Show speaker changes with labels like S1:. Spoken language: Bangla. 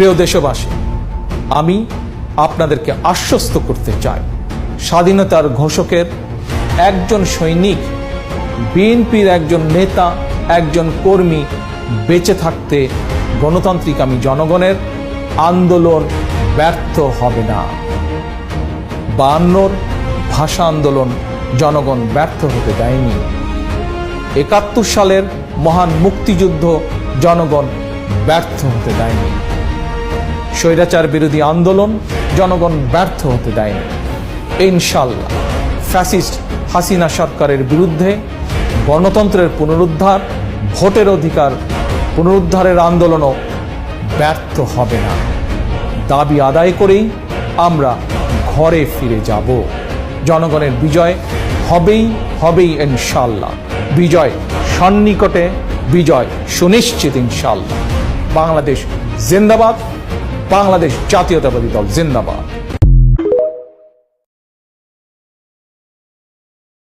S1: প্রিয় দেশবাসী, আমি আপনাদেরকে আশ্বস্ত করতে চাই, স্বাধীনতার ঘোষকের একজন সৈনিক, বিএনপির একজন নেতা, একজন কর্মী বেঁচে থাকতে গণতান্ত্রিক আমি জনগণের আন্দোলন ব্যর্থ হবে না। 52 ভাষা আন্দোলন জনগণ ব্যর্থ হতে দেয়নি। 71 সালের মহান মুক্তিযুদ্ধ জনগণ ব্যর্থ হতে দেয়নি। স্বৈরাচার বিরোধী আন্দোলন জনগণ ব্যর্থ হতে দেয়নি। ইনশাআল্লাহ ফ্যাসিস্ট হাসিনা সরকারের বিরুদ্ধে গণতন্ত্রের পুনরুদ্ধার, ভোটের অধিকার পুনরুদ্ধারের আন্দোলনও ব্যর্থ হবে না। দাবি আদায় করেই আমরা ঘরে ফিরে যাব। জনগণের বিজয় হবেই ইনশাআল্লাহ। বিজয় সন্নিকটে, বিজয় সুনিশ্চিত ইনশাআল্লাহ। বাংলাদেশ জিন্দাবাদ, বাংলাদেশ জাতীয়তাবাদী দল জিন্দাবাদ।